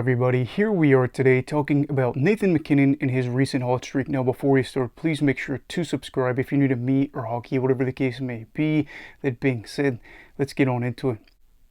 everybody, here we are today talking about Nathan MacKinnon and his recent hot streak. Now before we start, please make sure to subscribe if you're new to me or hockey, whatever the case may be. That being said, let's get on into it.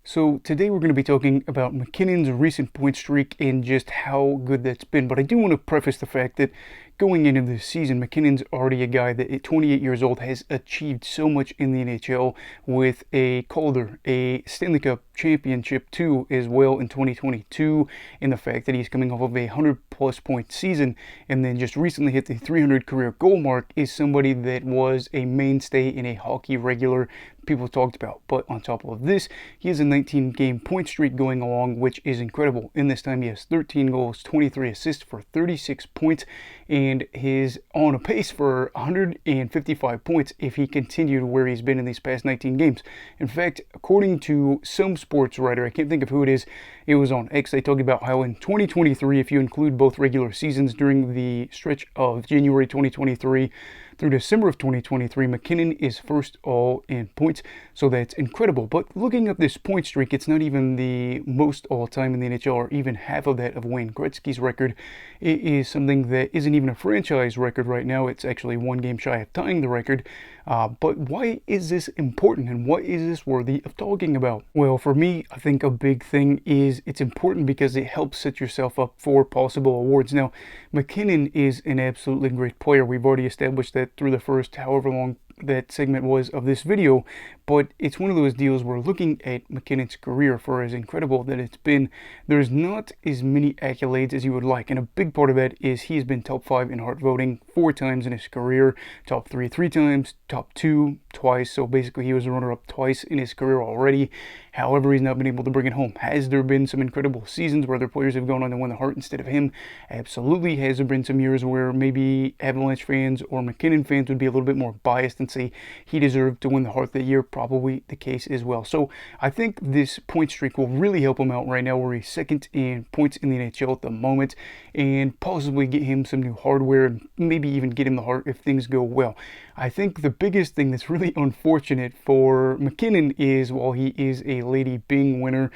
So today we're going to be talking about MacKinnon's recent point streak and just how good that's been. But I do want to preface the fact that going into this season, MacKinnon's already a guy that at 28 years old has achieved so much in the NHL with a Calder, a Stanley Cup championship too as well in 2022, and the fact that he's coming off of a 100+ point season and then just recently hit the 300 career goal mark is somebody that was a mainstay in a hockey regular people talked about. But on top of this, he has a 19-game point streak going along, which is incredible. In this time, he has 13 goals, 23 assists for 36 points, and he's on a pace for 155 points if he continued where he's been in these past 19 games. In fact, according to some sports writer, I can't think of who it was on X, they talked about how in 2023, if you include both regular seasons during the stretch of January 2023 through December of 2023, MacKinnon is first all in points, so that's incredible. But looking at this point streak, it's not even the most all-time in the NHL, or even half of that of Wayne Gretzky's record. It is something that isn't even a franchise record right now. It's actually one game shy of tying the record. But why is this important, and what is this worthy of talking about? Well, for me, I think a big thing is it's important because it helps set yourself up for possible awards. Now, MacKinnon is an absolutely great player. We've already established that through the first however long that segment was of this video, but it's one of those deals where looking at MacKinnon's career, for as incredible that it's been, there's not as many accolades as you would like, and a big part of that is he's been top 5 in Hart voting 4 times in his career, top 3 3 times, top 2 twice, so basically he was a runner-up twice in his career already. However, he's not been able to bring it home. Has there been some incredible seasons where other players have gone on to win the Hart instead of him? Absolutely. Has there been some years where maybe Avalanche fans or MacKinnon fans would be a little bit more biased and say he deserved to win the Hart that year? Probably the case as well. So I think this point streak will really help him out right now, where he's second in points in the NHL at the moment, and possibly get him some new hardware and maybe even get him the Hart if things go well. I think the biggest thing that's really unfortunate for MacKinnon is, while he is a Lady Byng winner,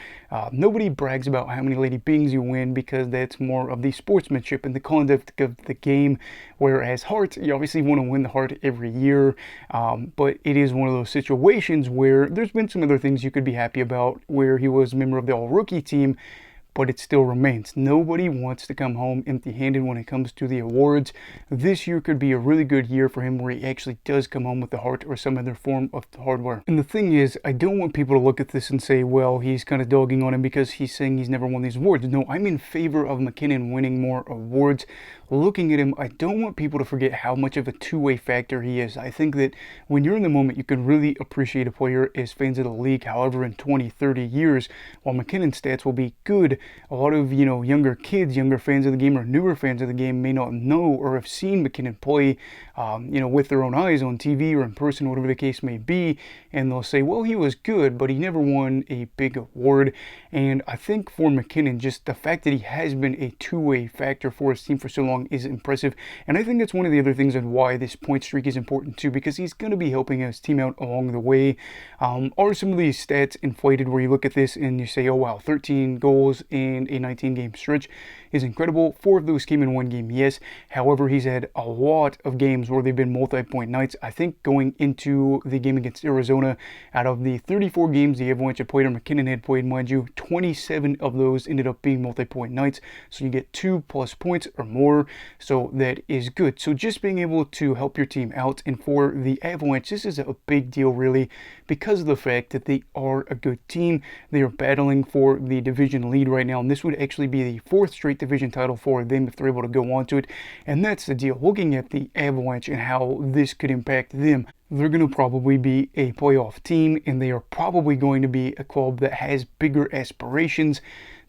nobody brags about how many Lady Byngs you win, because that's more of the sportsmanship and the conduct of the game, whereas Hart, you obviously want to win the Hart every year, but it is one of those situations where there's been some other things you could be happy about, where he was a member of the all-rookie team, but it still remains. Nobody wants to come home empty-handed when it comes to the awards. This year could be a really good year for him, where he actually does come home with the Hart or some other form of hardware. And the thing is, I don't want people to look at this and say, well, he's kind of dogging on him because he's saying he's never won these awards. No, I'm in favor of MacKinnon winning more awards. Looking at him, I don't want people to forget how much of a two-way factor he is. I think that when you're in the moment, you can really appreciate a player as fans of the league. However, in 20, 30 years, while MacKinnon's stats will be good, a lot of, younger kids, younger fans of the game, or newer fans of the game may not know or have seen MacKinnon play, with their own eyes on TV or in person, whatever the case may be, and they'll say, well, he was good, but he never won a big award. And I think for MacKinnon, just the fact that he has been a two-way factor for his team for so long is impressive. And I think that's one of the other things on why this point streak is important too, because he's going to be helping his team out along the way. Are some of these stats inflated where you look at this and you say, oh wow, 13 goals in a 19-game stretch is incredible. 4 of those came in one game, yes. However, he's had a lot of games where they've been multi-point nights. I think going into the game against Arizona, out of the 34 games the Avalanche had played, or MacKinnon had played, mind you, 27 of those ended up being multi-point nights. So you get 2+ points or more. So that is good. So just being able to help your team out, and for the Avalanche, this is a big deal really, because of the fact that they are a good team. They are battling for the division lead right now, and this would actually be the 4th straight division title for them if they're able to go on to it. And that's the deal. Looking at the Avalanche and how this could impact them, they're going to probably be a playoff team, and they are probably going to be a club that has bigger aspirations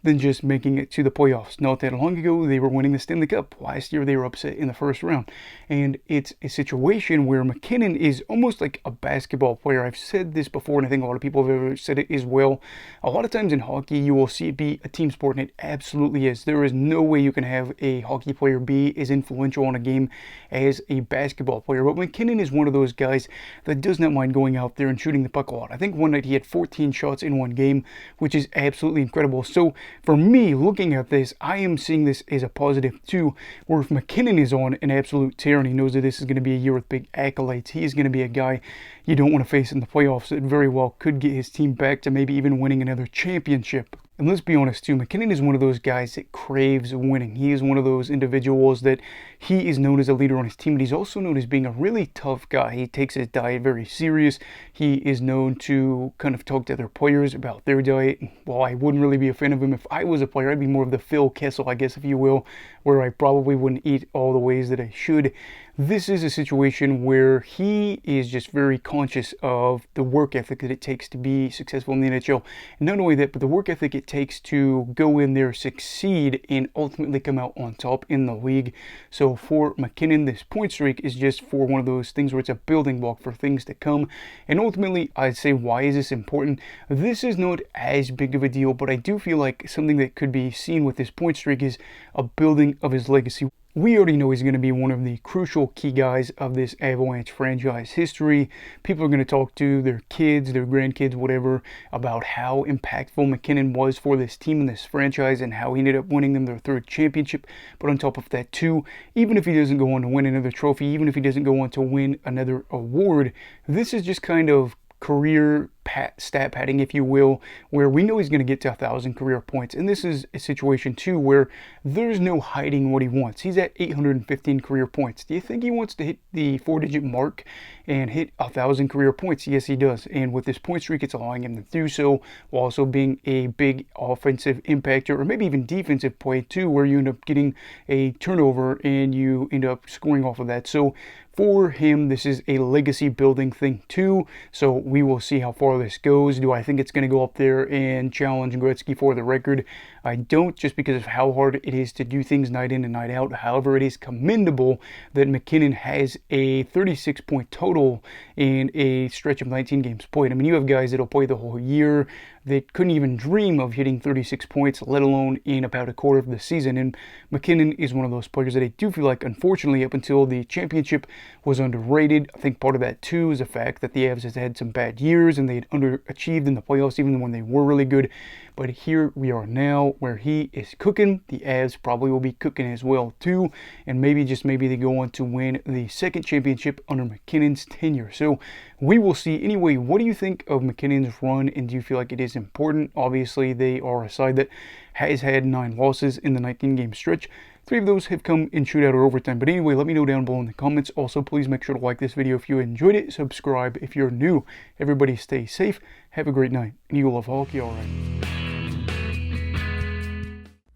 than just making it to the playoffs. Not that long ago, they were winning the Stanley Cup. Last year, they were upset in the first round. And it's a situation where MacKinnon is almost like a basketball player. I've said this before, and I think a lot of people have ever said it as well. A lot of times in hockey, you will see it be a team sport, and it absolutely is. There is no way you can have a hockey player be as influential on a game as a basketball player. But MacKinnon is one of those guys that does not mind going out there and shooting the puck a lot. I think one night he had 14 shots in one game, which is absolutely incredible. So for me, looking at this, I am seeing this as a positive too, where if MacKinnon is on an absolute tear and he knows that this is going to be a year with big accolades, he is going to be a guy you don't want to face in the playoffs that very well could get his team back to maybe even winning another championship. And let's be honest too, MacKinnon is one of those guys that craves winning. He is one of those individuals that he is known as a leader on his team, but he's also known as being a really tough guy. He takes his diet very serious. He is known to kind of talk to other players about their diet. While I wouldn't really be a fan of him if I was a player, I'd be more of the Phil Kessel, I guess, if you will, where I probably wouldn't eat all the ways that I should. This is a situation where he is just very conscious of the work ethic that it takes to be successful in the NHL. And not only that, but the work ethic it takes to go in there, succeed, and ultimately come out on top in the league. So for MacKinnon, this point streak is just for one of those things where it's a building block for things to come. And ultimately, I'd say, why is this important? This is not as big of a deal, but I do feel like something that could be seen with this point streak is a building of his legacy. We already know he's going to be one of the crucial key guys of this Avalanche franchise history. People are going to talk to their kids, their grandkids, whatever, about how impactful MacKinnon was for this team and this franchise and how he ended up winning them their third championship. But on top of that too, even if he doesn't go on to win another trophy, even if he doesn't go on to win another award, this is just kind of career stat padding, if you will, where we know he's going to get to 1,000 career points. And this is a situation too where there's no hiding what he wants. He's at 815 career points. Do you think he wants to hit the 4-digit mark and hit 1,000 career points? Yes, he does. And with this point streak, it's allowing him to do so while also being a big offensive impactor, or maybe even defensive play too, where you end up getting a turnover and you end up scoring off of that. So for him, this is a legacy building thing too. So we will see how far this goes. Do I think it's going to go up there and challenge Gretzky for the record? I don't, just because of how hard it is to do things night in and night out. However, it is commendable that MacKinnon has a 36-point total in a stretch of 19 games played. I mean, you have guys that'll play the whole year that couldn't even dream of hitting 36 points, let alone in about a quarter of the season. And MacKinnon is one of those players that I do feel like, unfortunately, up until the championship, was underrated. I think part of that too is the fact that the Avs has had some bad years and they had underachieved in the playoffs even when they were really good. But here we are now where he is cooking. The Avs probably will be cooking as well too. And maybe, just maybe, they go on to win the second championship under MacKinnon's tenure. So we will see. Anyway, what do you think of MacKinnon's run, and do you feel like it is important? Obviously, they are a side that has had 9 losses in the 19-game stretch. 3 of those have come in shootout or overtime. But anyway, let me know down below in the comments. Also, please make sure to like this video if you enjoyed it. Subscribe if you're new. Everybody stay safe. Have a great night. And you will love hockey, alright.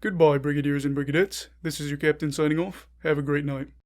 Goodbye, Brigadiers and Brigadettes. This is your captain signing off. Have a great night.